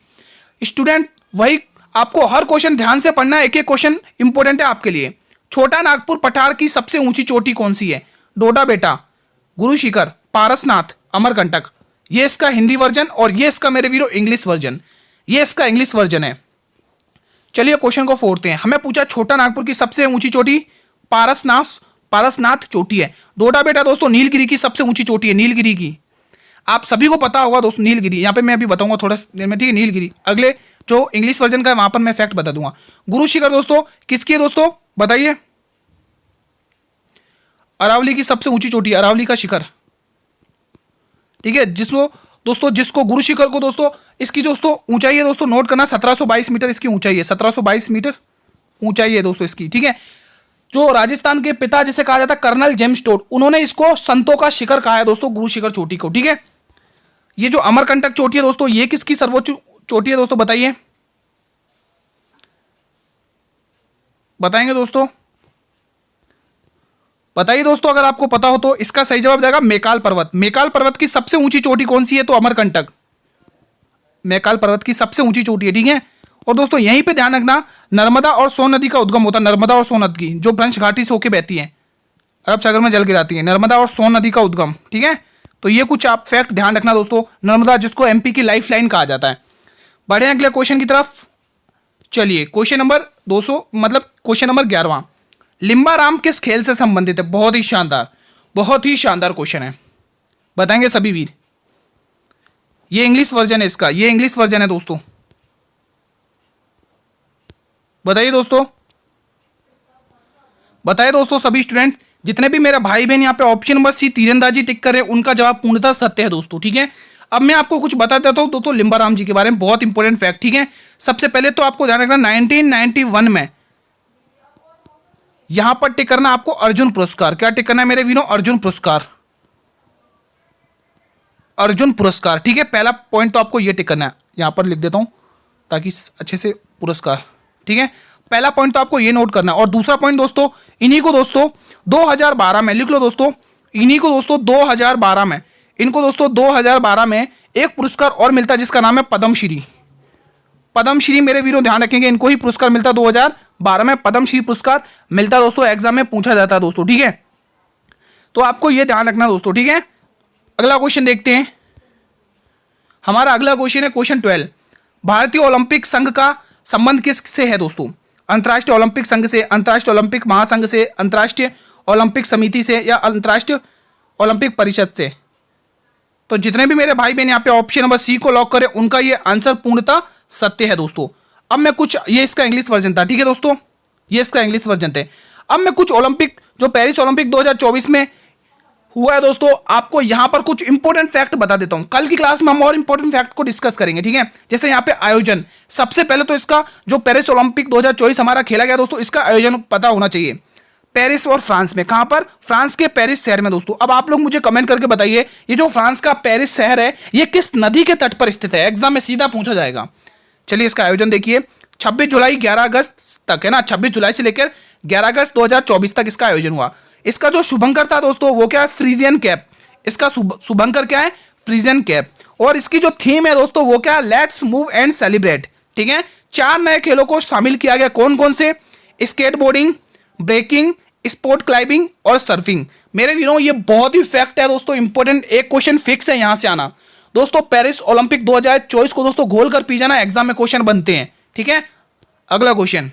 स्टूडेंट। वही आपको हर क्वेश्चन ध्यान से पढ़ना है, एक एक क्वेश्चन इंपॉर्टेंट है आपके लिए। छोटा नागपुर पठार की सबसे ऊंची चोटी कौन सी है? डोडा बेटा, गुरु शिखर, पारसनाथ, अमरकंटक। ये इसका हिंदी वर्जन और ये इसका मेरे वीरों इंग्लिश वर्जन, ये इसका इंग्लिश वर्जन है। चलिए क्वेश्चन को फोड़ते हैं। हमें पूछा छोटा नागपुर की सबसे ऊंची चोटी पारसनाथ चोटी है। डोडा बेटा दोस्तों नीलगिरी की सबसे ऊंची चोटी है, नीलगिरी की। आप सभी को पता होगा दोस्तों नीलगिरी, यहाँ पे मैं अभी बताऊंगा थोड़ा देर में, ठीक है। नीलगिरी अगले जो इंग्लिश वर्जन का है वहां पर मैं फैक्ट बता दूंगा। गुरु शिखर दोस्तों किसकी है दोस्तों, बताइए? अरावली की सबसे ऊंची चोटी, अरावली का शिखर, ठीक है। जिसको गुरु शिखर को दोस्तों, इसकी दोस्तों ऊंचाई है दोस्तों, नोट करना, 1722 मीटर इसकी ऊंचाई है, 1722 मीटर ऊंचाई है दोस्तों इसकी, ठीक है। जो राजस्थान के पिता जिसे कहा जाता है कर्नल जेम्स टोड, उन्होंने इसको संतों का शिखर कहा है दोस्तों, गुरु शिखर चोटी को, ठीक है। ये जो अमरकंटक चोटी है दोस्तों, ये किसकी सर्वोच्च चोटी है दोस्तों, बताइए? बताएंगे दोस्तों, बताइए दोस्तों अगर आपको पता हो तो। इसका सही जवाब जाएगा मैकाल पर्वत। मैकाल पर्वत की सबसे ऊंची चोटी कौन सी है? तो अमरकंटक, मैकाल पर्वत की सबसे ऊंची चोटी है, ठीक है। और दोस्तों यहीं पे ध्यान रखना, नर्मदा और सोन नदी का उद्गम होता है, नर्मदा और सोन नदी की, जो भ्रंश घाटी से होकर बहती है, अरब सागर में जल गिराती है, नर्मदा और सोन नदी का उद्गम, ठीक है। तो ये कुछ आप फैक्ट ध्यान रखना दोस्तों। नर्मदा जिसको एमपी की लाइफ लाइन कहा जाता है। बढ़े अगले क्वेश्चन की तरफ। चलिए क्वेश्चन नंबर 200 मतलब क्वेश्चन नंबर 11वां, लिम्बाराम किस खेल से संबंधित है? बहुत ही शानदार क्वेश्चन है, बताएंगे सभी वीर। ये इंग्लिश वर्जन है इसका, ये इंग्लिश वर्जन है दोस्तों, बताइए दोस्तों। बताए दोस्तों सभी स्टूडेंट्स, जितने भी मेरे भाई बहन यहाँ पे ऑप्शन नंबर सी तीरंदाजी टिक कर रहे हैं उनका जवाब पूर्णतः सत्य है दोस्तों। ठीक है, अब मैं आपको कुछ बता देता हूँ दोस्तों लिम्बाराम जी के बारे में, बहुत इंपॉर्टेंट फैक्ट। ठीक है, सबसे पहले तो आपको ध्यान रखना 1991 में यहां पर टिक करना आपको अर्जुन पुरस्कार। क्या टिक करना है मेरे वीरों? अर्जुन पुरस्कार, अर्जुन पुरस्कार। ठीक है, पहला पॉइंट तो आपको ये टिक करना है, यहां पर लिख देता हूं ताकि अच्छे से पुरस्कार। ठीक है, पहला पॉइंट तो आपको ये नोट करना है। और दूसरा पॉइंट दोस्तों, इन्हीं को दोस्तों 2012 में लिख लो दोस्तों, इन्हीं को दोस्तों 2012 में, इनको दोस्तों 2012 में एक पुरस्कार और मिलता है जिसका नाम है पद्मश्री। पद्मश्री मेरे वीरों ध्यान रखेंगे, इनको ही पुरस्कार मिलता है 2012 में, पद्मश्री पुरस्कार मिलता है दोस्तों, एग्जाम में पूछा जाता है दोस्तों। ठीक है, तो आपको यह ध्यान रखना दोस्तों। ठीक है, अगला क्वेश्चन देखते हैं। हमारा अगला क्वेश्चन है क्वेश्चन 12। भारतीय ओलंपिक संघ का संबंध किससे है दोस्तों? अंतर्राष्ट्रीय ओलंपिक संघ से, अंतर्राष्ट्रीय ओलंपिक महासंघ से, अंतर्राष्ट्रीय ओलंपिक समिति से, या अंतर्राष्ट्रीय ओलंपिक परिषद से? तो जितने भी मेरे भाई बहन यहाँ पे ऑप्शन नंबर सी को लॉक करें उनका ये आंसर पूर्णतः सत्य है दोस्तों। अब मैं कुछ, ये इसका इंग्लिश वर्जन था। ठीक है दोस्तों, ये इसका इंग्लिश वर्जन थे। अब मैं कुछ ओलंपिक, जो पेरिस ओलंपिक 2024 में हुआ है दोस्तों, आपको यहां पर कुछ इंपॉर्टेंट फैक्ट बता देता हूं। कल की क्लास में हम और इंपॉर्टेंट फैक्ट को डिस्कस करेंगे। ठीक है, जैसे यहां पे आयोजन, सबसे पहले तो इसका जो पेरिस ओलंपिक 2024 हमारा खेला गया दोस्तों, इसका आयोजन पता होना चाहिए। पेरिस और फ्रांस में, कहां पर? फ्रांस के पेरिस शहर में दोस्तों। अब आप लोग मुझे कमेंट करके बताइए, ये जो फ्रांस का पेरिस शहर है ये किस नदी के तट पर स्थित है? एग्जाम में सीधा पूछा जाएगा। चलिए इसका आयोजन देखिए, 26 जुलाई 11 अगस्त तक है ना, 26 जुलाई से लेकर 11 अगस्त 2024 तक इसका आयोजन हुआ। इसका जो शुभंकर था दोस्तों वो क्या है? Friesian cap. इसका शुभंकर क्या है? Friesian cap. और इसकी जो थीम है दोस्तों वो क्या है? Let's move and celebrate. ठीक है, 4 नए खेलों को शामिल किया गया। कौन कौन से? स्केटबोर्डिंग, ब्रेकिंग, स्पोर्ट क्लाइंबिंग और सर्फिंग। मेरे वीरों ये बहुत ही फैक्ट है दोस्तों, इंपॉर्टेंट। एक क्वेश्चन फिक्स है यहां से आना दोस्तों, पेरिस ओलंपिक 2024 को दोस्तों घोल कर पी जाना, एग्जाम में क्वेश्चन बनते हैं। ठीक है, अगला क्वेश्चन,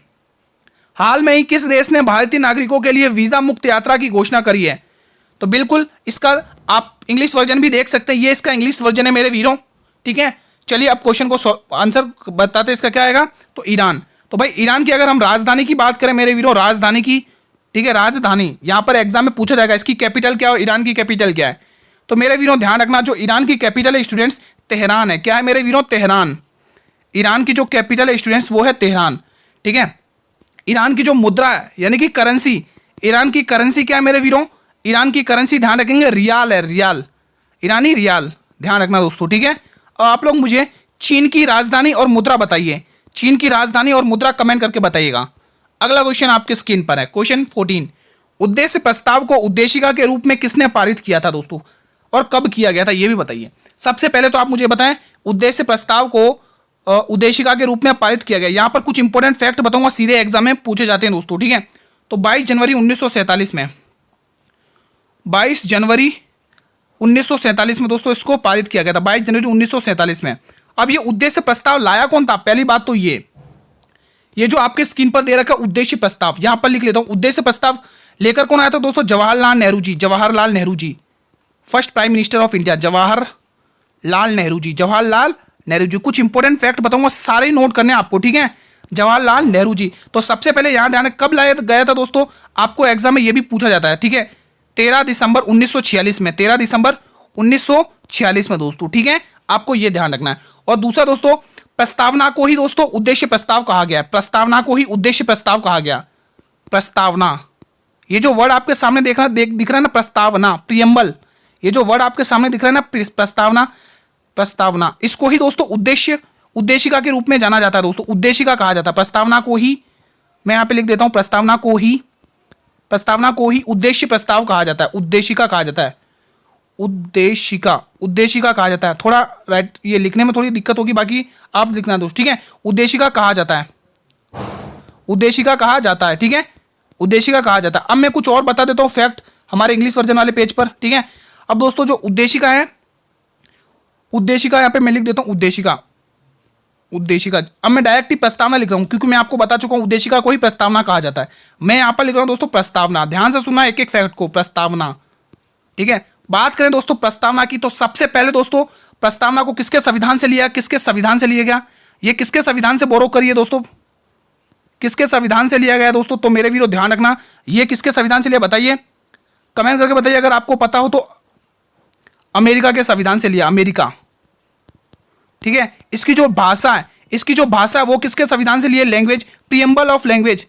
हाल में ही किस देश ने भारतीय नागरिकों के लिए वीजा मुक्त यात्रा की घोषणा करी है? तो बिल्कुल इसका आप इंग्लिश वर्जन भी देख सकते हैं, ये इसका इंग्लिश वर्जन है मेरे वीरों। ठीक है, चलिए अब क्वेश्चन को आंसर बताते हैं, इसका क्या आएगा? तो ईरान। तो भाई ईरान की अगर हम राजधानी की बात करें मेरे वीरों, राजधानी की, ठीक है, राजधानी यहां पर एग्जाम में पूछा जाएगा, इसकी कैपिटल क्या है, ईरान की कैपिटल क्या है? तो मेरे वीरों ध्यान रखना, जो ईरान की कैपिटल है स्टूडेंट्स तेहरान है। क्या है मेरे वीरों? तेहरान। ईरान की जो कैपिटल है स्टूडेंट्स वो है तेहरान। ठीक है, ईरान की जो मुद्रा है यानी कि करेंसी, ईरान की करेंसी क्या है मेरे वीरों? ईरान की करेंसी ध्यान रखेंगे रियाल है, रियाल, ईरानी रियाल, ध्यान रखना दोस्तों। ठीक है, और आप लोग मुझे चीन की राजधानी और मुद्रा बताइए, चीन की राजधानी और मुद्रा कमेंट करके बताइएगा। अगला क्वेश्चन आपके स्क्रीन पर है, क्वेश्चन 14। उद्देश्य प्रस्ताव को उद्देशिका के रूप में किसने पारित किया था दोस्तों, और कब किया गया था ये भी बताइए। सबसे पहले तो आप मुझे बताएं, उद्देश्य प्रस्ताव को उद्देशिका के रूप में पारित किया गया। यहां पर कुछ इंपॉर्टेंट फैक्ट बताऊंगा, सीधे एग्जाम में पूछे जाते हैं दोस्तों। ठीक है, तो 22 जनवरी 1947 में, 22 जनवरी 1947 में दोस्तों इसको पारित किया गया था, 22 जनवरी 1947 में। अब ये उद्देश्य प्रस्ताव लाया कौन था? पहली बात तो ये जो आपके स्क्रीन पर दे रखा है उद्देश्य प्रस्ताव, यहां पर लिख लेता हूं। उद्देश्य प्रस्ताव लेकर कौन आया था दोस्तों? Jawaharlal Nehru ji, Jawaharlal Nehru ji, first prime minister of India, Jawaharlal Nehru ji, Jawaharlal Nehru ji. कुछ इंपॉर्टेंट फैक्ट बताऊंगा, सारे नोट करने आपको। ठीक है, जवाहरलाल नेहरू जी। तो सबसे पहले यहां ध्यान, कब लाया गया था दोस्तों? आपको एग्जाम में यह भी पूछा जाता है। ठीक है, 13 दिसंबर 1946 में, 13 दिसंबर 1946 में दोस्तों। ठीक है, आपको यह ध्यान रखना है। और दूसरा दोस्तों, प्रस्तावना को ही दोस्तों उद्देश्य प्रस्ताव कहा गया, प्रस्तावना को ही उद्देश्य प्रस्ताव कहा गया। प्रस्तावना, ये जो वर्ड आपके सामने दिख रहा है ना, प्रस्तावना, प्रियम्बल, ये जो वर्ड आपके सामने दिख रहा है ना, प्रस्तावना, प्रस्तावना, इसको ही दोस्तों उद्देशिका के रूप में जाना जाता है दोस्तों, उद्देशिका कहा जाता है। प्रस्तावना को ही मैं यहां पे लिख देता हूं, प्रस्तावना को ही उद्देश्य प्रस्ताव कहा जाता है, उद्देशिका कहा जाता है, उद्देशिका कहा जाता है। थोड़ा राइट, ये लिखने में थोड़ी दिक्कत होगी, बाकी आप लिखना दोस्त। ठीक है, उद्देशिका कहा जाता है, उद्देशिका कहा जाता है। ठीक है, उद्देशिका कहा जाता है। अब मैं कुछ और बता देता हूं फैक्ट हमारे इंग्लिश वर्जन वाले पेज पर। ठीक है, अब दोस्तों जो उद्देशिका है, उद्देशिका यहां पे मैं लिख देता हूं, उद्देशिका। अब मैं डायरेक्ट ही प्रस्तावना लिख रहा हूं क्योंकि मैं आपको बता चुका हूं उद्देशिका को ही प्रस्तावना कहा जाता है। मैं यहां पर लिख रहा हूं दोस्तों प्रस्तावना। ध्यान से सुनना एक एक फैक्ट को, प्रस्तावना। ठीक है, बात करें दोस्तों प्रस्तावना की, तो सबसे पहले दोस्तों प्रस्तावना को किसके संविधान से लिया, किसके संविधान से लिया गया? ये किसके संविधान से बोरो करिए दोस्तों? किसके संविधान से लिया गया है दोस्तों? तो मेरे वीरों ध्यान रखना, ये किसके संविधान से लिया बताइए, कमेंट करके बताइए। अगर आपको पता हो तो अमेरिका के संविधान से लिया, अमेरिका। ठीक है, इसकी जो भाषा है वो किसके संविधान से लिए? Language, preamble of language,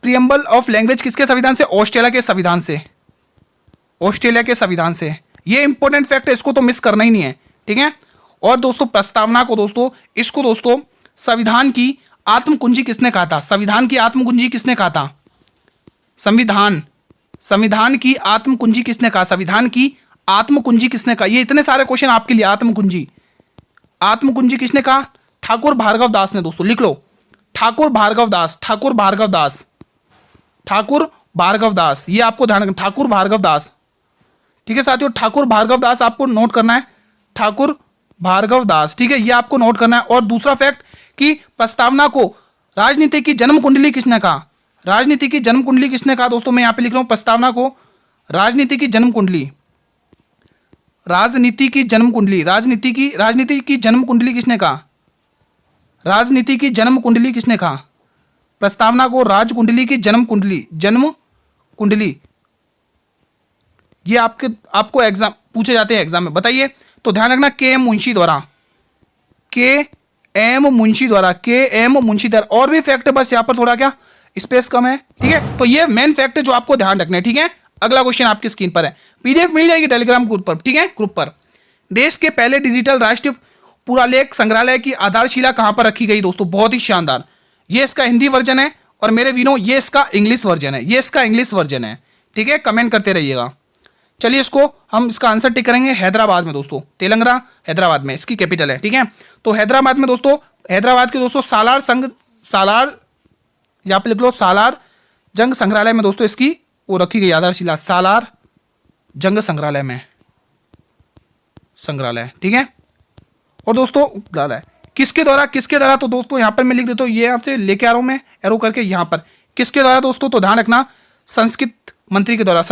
preamble of language किसके संविधान से? ऑस्ट्रेलिया के संविधान से, ऑस्ट्रेलिया के संविधान से। ये इंपॉर्टेंट फैक्ट है, इसको तो मिस करना ही नहीं है। ठीक है, और दोस्तों प्रस्तावना को दोस्तों, इसको दोस्तों संविधान की आत्म कुंजी किसने कहा था? संविधान की आत्म कुंजी किसने कहा था? संविधान की आत्म कुंजी किसने कहा? संविधान की आत्म कुंजी किसने कहा? ये इतने सारे क्वेश्चन आपके लिए। आत्म कुंजी किसने कहा? ठाकुर भार्गव दास ने। दोस्तों लिख लो, ठाकुर भार्गव दास, ये आपको ध्यान रखना, ठाकुर भार्गव दास। ठीक है साथियों, ठाकुर भार्गव दास आपको नोट करना है, ठाकुर भार्गव दास। ठीक है, ये आपको नोट करना है। और दूसरा फैक्ट कि प्रस्तावना को राजनीति की जन्म कुंडली किसने कहा? राजनीति की जन्म कुंडली किसने कहा? दोस्तों मैं यहां पे लिख रहा हूं, प्रस्तावना को राजनीति की जन्म कुंडली, राजनीति की जन्म कुंडली किसने कहा? राजनीति की जन्म कुंडली किसने कहा? प्रस्तावना को राज कुंडली की जन्म कुंडली। ये आपको एग्जाम पूछे जाते हैं एग्जाम में, बताइए। तो ध्यान रखना, के एम मुंशी द्वारा। और भी फैक्ट है, बस यहाँ पर थोड़ा क्या स्पेस कम है। ठीक है, तो ये मेन फैक्ट है जो आपको ध्यान रखना है। ठीक है, अगला क्वेश्चन आपकी स्क्रीन पर है, पीडीएफ मिल जाएगी टेलीग्राम ग्रुप पर। ठीक है, ग्रुप पर। देश के पहले डिजिटल राष्ट्रीय पुरालेख संग्रहालय की आधारशिला कहां पर रखी गई? दोस्तों बहुत ही शानदार, ये इसका हिंदी वर्जन है, और मेरे वीरों ये इसका इंग्लिश वर्जन है। ठीक है, कमेंट करते रहिएगा। चलिए हम इसका आंसर टिक करेंगे हैदराबाद में दोस्तों, तेलंगाना हैदराबाद में इसकी कैपिटल है। ठीक है, तो हैदराबाद में दोस्तों, हैदराबाद के दोस्तों सालार यहाँ पे लिख लो, सालार जंग संग्रहालय में दोस्तों इसकी वो रखी गई आधारशिला, सालार जंग संग्रहालय। ठीक है, और दोस्तों किसके द्वारा, तो दोस्तों यहां पर मैं लिख देता हूं, ये आपसे लेके आ रहा हूं मैं एरो करके यहां पर, किसके द्वारा दोस्तों? तो ध्यान रखना, संस्कृत मंत्री के द्वारा।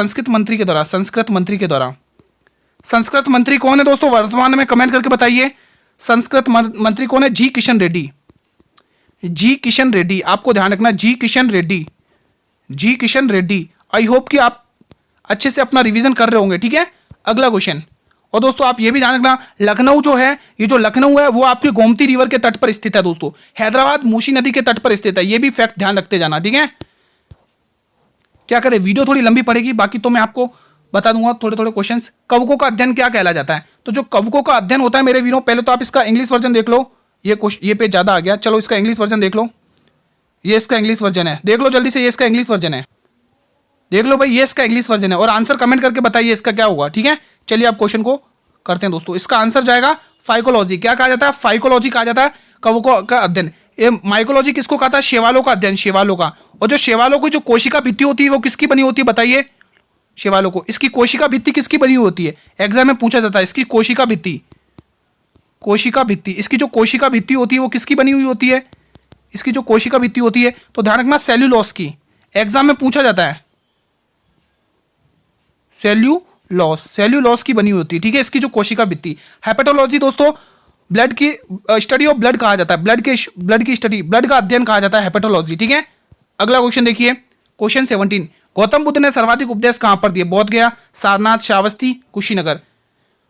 संस्कृत मंत्री कौन है दोस्तों वर्तमान में? कमेंट करके बताइए, संस्कृत मंत्री कौन है? जी किशन रेड्डी। आपको ध्यान रखना, जी किशन रेड्डी। आई होप कि आप अच्छे से अपना रिवीजन कर रहे होंगे। ठीक है, अगला क्वेश्चन। और दोस्तों आप ये भी ध्यान रखना, लखनऊ जो है, ये जो लखनऊ है वो आपकी गोमती रिवर के तट पर स्थित है दोस्तों। हैदराबाद मूसी नदी के तट पर स्थित है, ये भी फैक्ट ध्यान रखते जाना। ठीक है, क्या करें, वीडियो थोड़ी लंबी पड़ेगी, बाकी तो मैं आपको बता दूंगा थोड़े थोड़े क्वेश्चंस। कवकों का अध्ययन क्या कहला जाता है? तो जो कवकों का अध्ययन होता है मेरे वीरों, पहले तो आप इसका इंग्लिश वर्जन देख लो। ये पेज ज्यादा आ गया, चलो इसका इंग्लिश वर्जन देख लो। ये इसका इंग्लिश वर्जन है, देख लो जल्दी से, ये इसका इंग्लिश वर्जन है, देख लो भाई, ये इसका इंग्लिश वर्जन है। और आंसर कमेंट करके बताइए इसका क्या होगा। ठीक है, चलिए आप क्वेश्चन को करते हैं दोस्तों। इसका आंसर जाएगा फाइकोलॉजी। क्या कहा जाता है? फाइकोलॉजी कहा जाता है कवकों का अध्ययन। ये माइकोलॉजी किसको कहा था? शैवालों का अध्ययन, शैवालों का। और जो शैवालों की जो कोशिका भित्ति होती है वो किसकी बनी होती है बताइए? शैवालों को, इसकी कोशिका भित्ति किसकी बनी हुई होती है? एग्जाम में पूछा जाता है, इसकी कोशिका भित्ति, इसकी जो कोशिका भित्ति होती है वो किसकी बनी हुई होती है? इसकी जो कोशिका भित्ति होती है, तो ध्यान रखना सेल्यूलोस की, एग्जाम में पूछा जाता है, सेल्यूलोस की बनी हुई होती है। ठीक है, इसकी जो कोशिका भित्ति। हेपेटोलॉजी दोस्तों ब्लड की स्टडी ऑफ ब्लड कहा जाता है, ब्लड की स्टडी, ब्लड का अध्ययन कहा जाता है हेपेटोलॉजी। ठीक है, अगला क्वेश्चन देखिए, क्वेश्चन 17। गौतम बुद्ध ने सर्वाधिक उपदेश कहां पर दिए? बोध गया, सारनाथ, श्रावस्ती, कुशीनगर।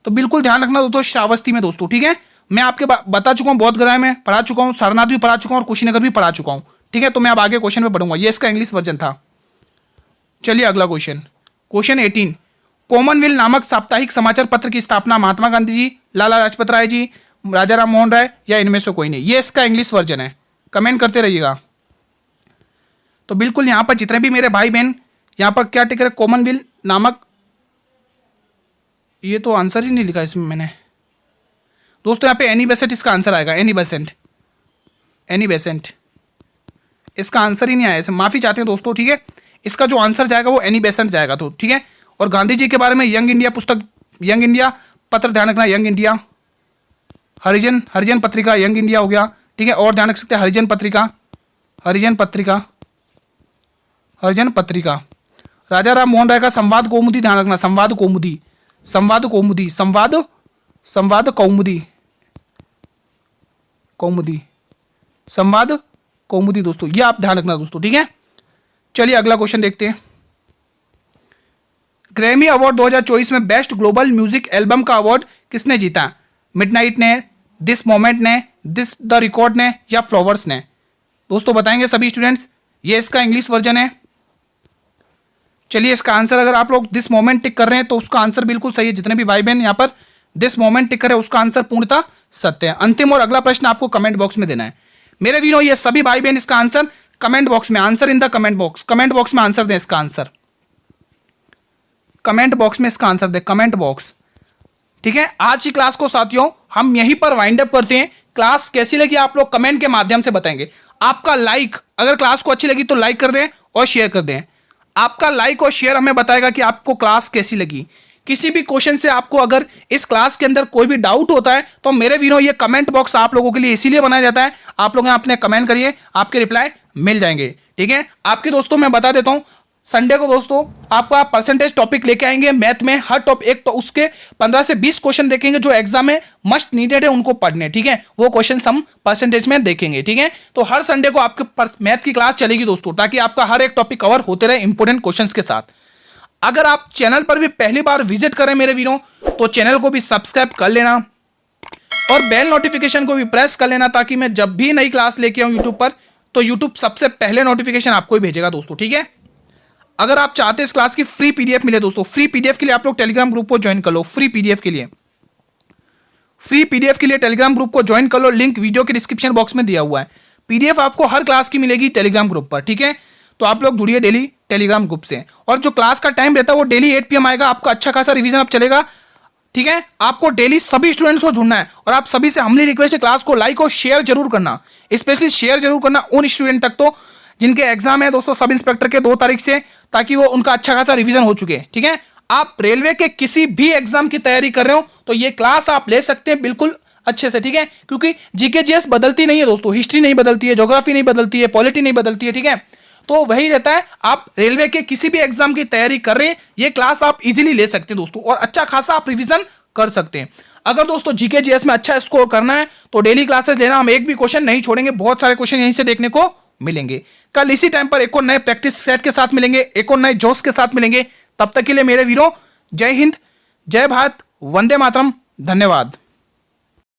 तो बिल्कुल ध्यान रखना दोस्तों, श्रावस्ती में दोस्तों। ठीक है, मैं आपके बता चुका हूं, बोध गया में पढ़ा चुका हूं, सारनाथ भी पढ़ा चुका हूं और कुशीनगर भी पढ़ा चुका हूं। ठीक है, तो मैं अब आगे क्वेश्चन में पढ़ूंगा, ये इसका इंग्लिश वर्जन था। चलिए अगला क्वेश्चन, क्वेश्चन 18। कॉमनवेल्थ नामक साप्ताहिक समाचार पत्र की स्थापना महात्मा गांधी जी, लाला लाजपत राय जी, राजा राम मोहन राय या इनमें से कोई नहीं? ये इसका इंग्लिश वर्जन है, कमेंट करते रहिएगा। तो बिल्कुल यहां पर जितने भी मेरे भाई बहन यहां पर क्या टिक रहे, कॉमनवेल्थ नामक, ये तो आंसर ही नहीं लिखा इसमें मैंने दोस्तों। यहाँ पे एनी बेसेंट इसका आंसर आएगा, एनी बेसेंट इसका आंसर ही नहीं आया, इसे माफी चाहते हैं दोस्तों। ठीक है, इसका जो आंसर जाएगा वो एनी बेसेंट जाएगा। तो ठीक है, और गांधी जी के बारे में यंग इंडिया पुस्तक, यंग इंडिया पत्र ध्यान रखना, यंग इंडिया, हरिजन पत्रिका, यंग इंडिया हो गया। ठीक है, और ध्यान रख सकते हैं हरिजन पत्रिका, राजा राम मोहन राय का संवाद कौमुदी, ध्यान रखना, संवाद कौमुदी, संवाद कौमुदी दोस्तों, ये आप ध्यान रखना दोस्तों, ठीक है। चलिए अगला क्वेश्चन देखते हैं। ग्रैमी अवार्ड 2024 में बेस्ट ग्लोबल म्यूजिक एल्बम का अवार्ड किसने जीता? मिडनाइट ने, दिस मोमेंट ने, दिस द रिकॉर्ड ने, या फ्लावर्स ने? दोस्तों बताएंगे सभी स्टूडेंट्स। ये इसका इंग्लिश वर्जन है। चलिए इसका आंसर, अगर आप लोग दिस मोमेंट टिक कर रहे हैं तो उसका आंसर बिल्कुल सही है। जितने भी भाई बहन यहाँ पर दिस मोमेंट टिक कर रहे हैं उसका आंसर पूर्णतः सत्य है। अंतिम और अगला प्रश्न आपको कमेंट बॉक्स में देना है मेरे वीरों। ये सभी भाई बहन इसका आंसर कमेंट बॉक्स में, answer in the comment box में आंसर दें इसका आंसर। कमेंट बॉक्स में इसका आंसर दें, कमेंट बॉक्स, ठीक है। आज की क्लास को साथियों हम यहीं पर वाइंड अप करते हैं। क्लास कैसी लगी आप लोग कमेंट के माध्यम से बताएंगे। आपका लाइक, अगर क्लास को अच्छी लगी तो लाइक कर दें और शेयर कर दें। आपका लाइक और शेयर हमें बताएगा कि आपको क्लास कैसी लगी। किसी भी क्वेश्चन से आपको अगर इस क्लास के अंदर कोई भी डाउट होता है तो मेरे वीरों ये कमेंट बॉक्स आप लोगों के लिए इसीलिए बनाया जाता है। आप लोग अपने कमेंट करिए, आपके रिप्लाई मिल जाएंगे, ठीक है। आपके दोस्तों मैं बता देता हूं, संडे को दोस्तों आपका परसेंटेज टॉपिक लेके आएंगे मैथ में। हर टॉपिक एक तो उसके 15 से 20 क्वेश्चन देखेंगे जो एग्जाम में मस्ट नीडेड है उनको पढ़ने, ठीक है। वो क्वेश्चन हम परसेंटेज में देखेंगे, ठीक है। तो हर संडे को आपके मैथ की क्लास चलेगी दोस्तों, ताकि आपका हर एक टॉपिक कवर होते रहे इंपॉर्टेंट क्वेश्चंस के साथ। अगर आप चैनल पर भी पहली बार विजिट करें मेरे वीरों तो चैनल को भी सब्सक्राइब कर लेना और बेल नोटिफिकेशन को भी प्रेस कर लेना, ताकि मैं जब भी नई क्लास लेके आऊं यूट्यूब पर तो यूट्यूब सबसे पहले नोटिफिकेशन आपको ही भेजेगा दोस्तों, ठीक है। अगर आप चाहते हैं इस क्लास की फ्री पीडीएफ मिले दोस्तों, फ्री पीडीएफ के लिए आप लोग टेलीग्राम ग्रुप को ज्वाइन कर लो। फ्री पीडीएफ के लिए टेलीग्राम ग्रुप को ज्वाइन कर लो। लिंक वीडियो के डिस्क्रिप्शन बॉक्स में दिया हुआ है। पीडीएफ आपको हर क्लास की मिलेगी टेलीग्राम ग्रुप पर, ठीक है। तो आप लोग जुड़िए डेली टेलीग्राम ग्रुप से। और जो क्लास का टाइम रहता है वो डेली 8 PM आएगा। आपका अच्छा खासा रिवीजन अब चलेगा, ठीक है। आपको डेली सभी स्टूडेंट्स को जुड़ना है और आप सभी से हमली रिक्वेस्ट है क्लास को लाइक और शेयर जरूर करना। स्पेशली शेयर जरूर करना उन स्टूडेंट तक तो जिनके एग्जाम है दोस्तों सब इंस्पेक्टर के 2 तारीख से, ताकि वो उनका अच्छा खासा रिवीजन हो चुके, ठीक है। आप रेलवे के किसी भी एग्जाम की तैयारी कर रहे हो तो ये क्लास आप ले सकते हैं बिल्कुल अच्छे से, ठीक है। क्योंकि जीके जीएस बदलती नहीं है दोस्तों, हिस्ट्री नहीं बदलती है, ज्योग्राफी नहीं बदलती है, पॉलिटी नहीं बदलती है, ठीक है। तो वही रहता है, आप रेलवे के किसी भी एग्जाम की तैयारी कर रहे हैं ये क्लास आप इजीली ले सकते हैं दोस्तों, और अच्छा खासा आप रिवीजन कर सकते हैं। अगर दोस्तों जीके जीएस में अच्छा स्कोर करना है तो डेली क्लासेस लेना, हम एक भी क्वेश्चन नहीं छोड़ेंगे, बहुत सारे क्वेश्चन यहीं से देखने को मिलेंगे। कल इसी टाइम पर एक और नए प्रैक्टिस सेट के साथ मिलेंगे, एक और नए जोश के साथ मिलेंगे। तब तक के लिए मेरे वीरों जय हिंद, जय भारत, वंदे मातरम, धन्यवाद।